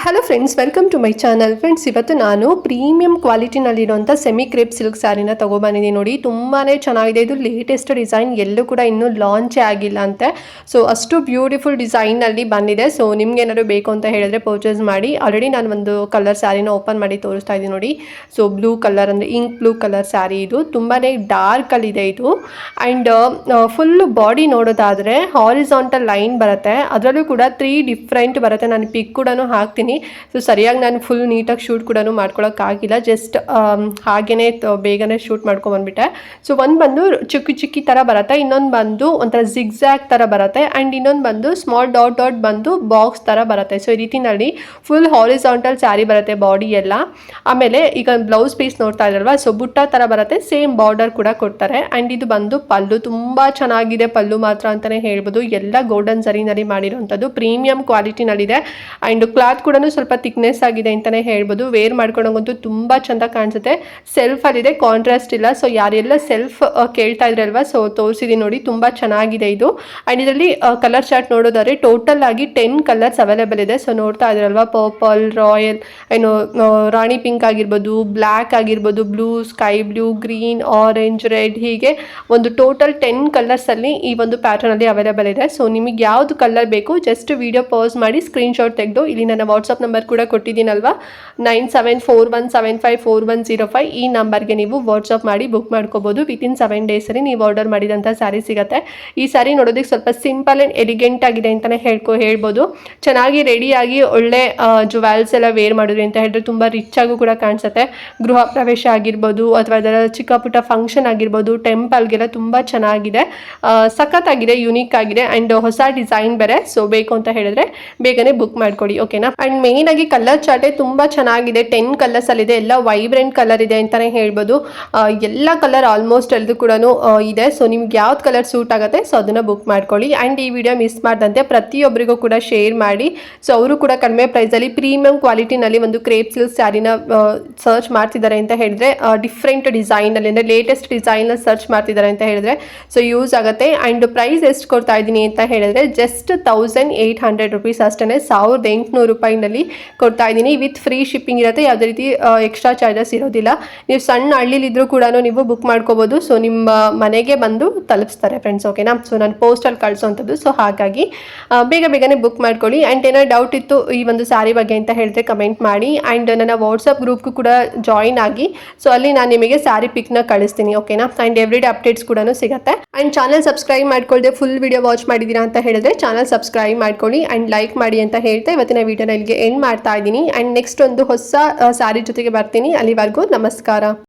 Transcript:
Hello friends, welcome to my channel. Friends, ಇವತ್ತು ನಾನು premium ಕ್ವಾಲಿಟಿನಲ್ಲಿರುವಂಥ ಸೆಮಿ ಕ್ರೇಪ್ ಸಿಲ್ಕ್ ಸ್ಯಾರಿನ ತೊಗೊಬಂದಿದ್ದೀನಿ. ನೋಡಿ, ತುಂಬಾ ಚೆನ್ನಾಗಿದೆ. ಇದು ಲೇಟೆಸ್ಟ್ ಡಿಸೈನ್, ಎಲ್ಲೂ ಕೂಡ ಇನ್ನೂ ಲಾಂಚೇ ಆಗಿಲ್ಲ ಅಂತೆ. ಸೊ ಅಷ್ಟು ಬ್ಯೂಟಿಫುಲ್ ಡಿಸೈನಲ್ಲಿ ಬಂದಿದೆ. ಸೊ ನಿಮ್ಗೆ ಏನಾದ್ರು ಬೇಕು ಅಂತ ಹೇಳಿದ್ರೆ ಪರ್ಚೇಸ್ ಮಾಡಿ. ಆಲ್ರೆಡಿ ನಾನು ಒಂದು ಕಲರ್ ಸ್ಯಾರಿನ ಓಪನ್ ಮಾಡಿ ತೋರಿಸ್ತಾ ಇದ್ದೀನಿ ನೋಡಿ. ಸೊ ಬ್ಲೂ ಕಲರ್, ಅಂದರೆ ಇಂಕ್ ಬ್ಲೂ ಕಲರ್ ಸ್ಯಾರಿ. ಇದು ತುಂಬಾ ಡಾರ್ಕಲ್ಲಿದೆ ಇದು. ಆ್ಯಂಡ್ ಫುಲ್ ಬಾಡಿ ನೋಡೋದಾದರೆ ಹಾರಿಸಾಂಟಲ್ ಲೈನ್ ಬರುತ್ತೆ. ಅದರಲ್ಲೂ ಕೂಡ 3 ಡಿಫ್ರೆಂಟ್ ಬರುತ್ತೆ. ನಾನು ಪಿಕ್ ಕೂಡ ಹಾಕ್ತೀನಿ. ಸೊ ಸರಿಯಾಗಿ ನಾನು ಫುಲ್ ನೀಟಾಗಿ ಶೂಟ್ ಕೂಡ ಮಾಡ್ಕೊಳಕ್ಕಾಗಿಲ್ಲ. ಜಸ್ಟ್ ಹಾಗೇ ಬೇಗನೆ ಶೂಟ್ ಮಾಡ್ಕೊಂಡ್ಬಂದ್ಬಿಟ್ಟೆ. ಸೊ ಒಂದು ಬಂದು ಚಿಕ್ಕಿ ಥರ ಬರುತ್ತೆ, ಇನ್ನೊಂದು ಬಂದು ಒಂಥರ ಜಿಗ್ಜ್ಯಾಗ್ ಥರ ಬರುತ್ತೆ, ಆ್ಯಂಡ್ ಇನ್ನೊಂದು ಬಂದು ಸ್ಮಾಲ್ ಡಾಟ್ ಬಂದು ಬಾಕ್ಸ್ ಥರ ಬರುತ್ತೆ. ಸೊ ಈ ರೀತಿನಲ್ಲಿ ಫುಲ್ ಹಾರಿಸಾಂಟಲ್ ಸ್ಯಾರಿ ಬರುತ್ತೆ ಬಾಡಿ ಎಲ್ಲ. ಆಮೇಲೆ ಈಗ ಬ್ಲೌಸ್ ಪೀಸ್ ನೋಡ್ತಾ ಇದ್ರಲ್ವಾ, ಸೊ ಬುಟ್ಟ ಥರ ಬರುತ್ತೆ, ಸೇಮ್ ಬಾರ್ಡರ್ ಕೂಡ ಕೊಡ್ತಾರೆ. ಆ್ಯಂಡ್ ಇದು ಬಂದು ಪಲ್ಲು, ತುಂಬ ಚೆನ್ನಾಗಿದೆ ಪಲ್ಲು ಮಾತ್ರ ಅಂತಲೇ ಹೇಳ್ಬೋದು. ಎಲ್ಲ ಗೋಲ್ಡನ್ ಜರಿನಲ್ಲಿ ಮಾಡಿರೋಂಥದ್ದು, ಪ್ರೀಮಿಯಂ ಕ್ವಾಲಿಟಿನಲ್ಲಿದೆ. ಆ್ಯಂಡ್ ಕ್ಲಾತ್ ಕೂಡ ಸ್ವಲ್ಪ ಥಿಕ್ನೆಸ್ ಆಗಿದೆ ಅಂತಲೇ ಹೇಳ್ಬೋದು. ವೇರ್ ಮಾಡ್ಕೊಂಡಂಗಂತೂ ತುಂಬ ಚೆಂದ ಕಾಣಿಸುತ್ತೆ. ಸೆಲ್ಫಲ್ಲಿದೆ, ಕಾಂಟ್ರಾಸ್ಟ್ ಇಲ್ಲ. ಸೊ ಯಾರೆಲ್ಲ ಸೆಲ್ಫ್ ಕೇಳ್ತಾ ಇದ್ರಲ್ವಾ, ಸೊ ತೋರಿಸಿದ್ದೀನಿ ನೋಡಿ, ತುಂಬ ಚೆನ್ನಾಗಿದೆ ಇದು. ಆ್ಯಂಡ್ ಇದರಲ್ಲಿ ಕಲರ್ ಚಾರ್ಟ್ ನೋಡೋದಾದ್ರೆ ಟೋಟಲ್ ಆಗಿ 10 ಕಲರ್ಸ್ ಅವೈಲೇಬಲ್ ಇದೆ. ಸೊ ನೋಡ್ತಾ ಇದ್ರಲ್ವಾ, ಪರ್ಪಲ್, ರಾಯಲ್, ಏನು ರಾಣಿ ಪಿಂಕ್ ಆಗಿರ್ಬೋದು, ಬ್ಲ್ಯಾಕ್ ಆಗಿರ್ಬೋದು, blue, sky blue, green, orange, red, ಹೀಗೆ ಒಂದು ಟೋಟಲ್ 10 ಕಲರ್ಸಲ್ಲಿ ಈ ಒಂದು ಪ್ಯಾಟರ್ನಲ್ಲಿ ಅವೈಲೇಬಲ್ ಇದೆ. ಸೊ ನಿಮಗೆ ಯಾವುದು ಕಲರ್ ಬೇಕು ಜಸ್ಟ್ ವಿಡಿಯೋ ಪಾಸ್ ಮಾಡಿ ಸ್ಕ್ರೀನ್ಶಾಟ್ ತೆಗೆದು ಇಲ್ಲಿ ನನ್ನ ವಾಟ್ಸಪ್ ನಂಬರ್ ಕೂಡ ಕೊಟ್ಟಿದ್ದೀನಲ್ವಾ, 9741754105, ಈ ನಂಬರ್ಗೆ ನೀವು ವಾಟ್ಸಪ್ ಮಾಡಿ ಬುಕ್ ಮಾಡ್ಕೋಬೋದು. ವಿತಿನ್ 7 ಡೇಸಲ್ಲಿ ನೀವು ಆರ್ಡರ್ ಮಾಡಿದಂಥ ಸ್ಯಾರಿ ಸಿಗುತ್ತೆ. ಈ ಸ್ಯಾರಿ ನೋಡೋದಕ್ಕೆ ಸ್ವಲ್ಪ ಸಿಂಪಲ್ ಆ್ಯಂಡ್ ಎಲಿಗೆಂಟ್ ಆಗಿದೆ ಅಂತಲೇ ಹೇಳ್ಬೋದು. ಚೆನ್ನಾಗಿ ರೆಡಿಯಾಗಿ ಒಳ್ಳೆ ಜುವೆಲ್ಸ್ ಎಲ್ಲ ವೇರ್ ಮಾಡಿದ್ರಿ ಅಂತ ಹೇಳಿದ್ರೆ ತುಂಬ ರಿಚ್ ಆಗೂ ಕೂಡ ಕಾಣಿಸುತ್ತೆ. ಗೃಹ ಪ್ರವೇಶ ಆಗಿರ್ಬೋದು ಅಥವಾ ಅದರ ಚಿಕ್ಕ ಪುಟ್ಟ ಫಂಕ್ಷನ್ ಆಗಿರ್ಬೋದು, ಟೆಂಪಲ್ಗೆಲ್ಲ ತುಂಬ ಚೆನ್ನಾಗಿದೆ, ಸಖತ್ತಾಗಿದೆ, ಯುನೀಕ್ ಆಗಿದೆ, ಆ್ಯಂಡ್ ಹೊಸ ಡಿಸೈನ್ ಬೇರೆ. ಸೊ ಬೇಕು ಅಂತ ಹೇಳಿದ್ರೆ ಬೇಗನೆ ಬುಕ್ ಮಾಡ್ಕೊಡಿ, ಓಕೆನಾ. ಆ್ಯಂಡ್ ಮೇನ್ ಆಗಿ ಕಲರ್ ಚಾರ್ಟೇ ತುಂಬ ಚೆನ್ನಾಗಿದೆ. 10 ಕಲರ್ಸ್ ಅಲ್ಲಿದೆ, ಎಲ್ಲ ವೈಬ್ರೆಂಟ್ ಕಲರ್ ಇದೆ ಅಂತಾನೆ ಹೇಳ್ಬೋದು. ಎಲ್ಲ ಕಲರ್ ಆಲ್ಮೋಸ್ಟ್ ಎಲ್ಲದು ಕೂಡ ಇದೆ. ಸೊ ನಿಮ್ಗೆ ಯಾವ್ದು ಕಲರ್ ಸೂಟ್ ಆಗುತ್ತೆ ಸೊ ಅದನ್ನ ಬುಕ್ ಮಾಡ್ಕೊಳ್ಳಿ. ಆ್ಯಂಡ್ ಈ ವಿಡಿಯೋ ಮಿಸ್ ಮಾಡ್ದಂತೆ ಪ್ರತಿಯೊಬ್ಬರಿಗೂ ಕೂಡ ಶೇರ್ ಮಾಡಿ. ಸೊ ಅವರು ಕೂಡ ಕಡಿಮೆ ಪ್ರೈಸಲ್ಲಿ ಪ್ರೀಮಿಯಂ ಕ್ವಾಲಿಟಿನಲ್ಲಿ ಒಂದು ಕ್ರೇಪ್ ಸಿಲ್ಕ್ ಸ್ಯಾರಿನ ಸರ್ಚ್ ಮಾಡ್ತಿದ್ದಾರೆ ಅಂತ ಹೇಳಿದ್ರೆ, ಡಿಫ್ರೆಂಟ್ ಡಿಸೈನಲ್ಲಿ, ಅಂದರೆ ಲೇಟೆಸ್ಟ್ ಡಿಸೈನ್ನ ಸರ್ಚ್ ಮಾಡ್ತಿದ್ದಾರೆ ಅಂತ ಹೇಳಿದ್ರೆ ಸೊ ಯೂಸ್ ಆಗುತ್ತೆ. ಆ್ಯಂಡ್ ಪ್ರೈಸ್ ಎಷ್ಟು ಕೊಡ್ತಾ ಇದ್ದೀನಿ ಅಂತ ಹೇಳಿದ್ರೆ ಜಸ್ಟ್ 1800 ರುಪೀಸ್ ಅಷ್ಟೇ, 1800 ರೂಪಾಯಿನಲ್ಲಿ ಕೊಡ್ತಾ ಇದ್ದೀನಿ. ವಿತ್ ಫ್ರೀ ಶಿಪ್ಪಿಂಗ್ ಇರುತ್ತೆ, ಯಾವುದೇ ರೀತಿ ಎಕ್ಸ್ಟ್ರಾ ಚಾರ್ಜಸ್ ಇರೋದಿಲ್ಲ. ನೀವು ಸಣ್ಣ ಹಳ್ಳಿಲಿದ್ರೂ ಕೂಡ ನೀವು ಬುಕ್ ಮಾಡ್ಕೋಬೋದು. ಸೊ ನಿಮ್ಮ ಮನೆಗೆ ಬಂದು ತಲುಪಿಸ್ತಾರೆ ಫ್ರೆಂಡ್ಸ್, ಓಕೆನಾ. ಸೊ ನಾನು ಪೋಸ್ಟಲ್ಲಿ ಕಳಿಸೋವಂಥದ್ದು. ಸೊ ಹಾಗಾಗಿ ಬೇಗನೆ ಬುಕ್ ಮಾಡ್ಕೊಳ್ಳಿ. ಆ್ಯಂಡ್ ಏನೋ ಡೌಟ್ ಇತ್ತು ಈ ಒಂದು ಸ್ಯಾರಿ ಬಗ್ಗೆ ಅಂತ ಹೇಳಿದ್ರೆ ಕಮೆಂಟ್ ಮಾಡಿ. ಆ್ಯಂಡ್ ನನ್ನ ವಾಟ್ಸಪ್ ಗ್ರೂಪ್ಗೂ ಕೂಡ ಜಾಯಿನ್ ಆಗಿ, ಸೊ ಅಲ್ಲಿ ನಾನು ನಿಮಗೆ ಸ್ಯಾರಿ ಪಿಕ್ನ ಕಳಿಸ್ತೀನಿ, ಓಕೆನಾ. ಆ್ಯಂಡ್ ಎವ್ರಿಡೇ ಅಪ್ಡೇಟ್ಸ್ ಕೂಡ ಸಿಗುತ್ತೆ. ಆ್ಯಂಡ್ ಚಾನಲ್ ಸಬ್ಸ್ಕ್ರೈಬ್ ಮಾಡ್ಕೊಳ್ಳದೆ ಫುಲ್ ವಿಡಿಯೋ ವಾಚ್ ಮಾಡಿದ್ದೀರಾ ಅಂತ ಹೇಳಿದ್ರೆ ಚಾನಲ್ ಸಬ್ಸ್ಕ್ರೈಬ್ ಮಾಡ್ಕೊಳ್ಳಿ ಆ್ಯಂಡ್ ಲೈಕ್ ಮಾಡಿ ಅಂತ ಹೇಳ್ತಾ ಇವತ್ತಿನ ವಿಡಿಯೋನ ಇಲ್ಲಿಗೆ ಎಂಡ್ ಮಾಡ್ತಾ ಇದ್ದೀನಿ. ಆ್ಯಂಡ್ ನೆಕ್ಸ್ಟ್ ಒಂದು ಹೊಸ ಸ್ಯಾರಿ ಜೊತೆಗೆ ಬರ್ತೀನಿ. ಅಲ್ಲಿವರೆಗೂ ನಮಸ್ಕಾರ.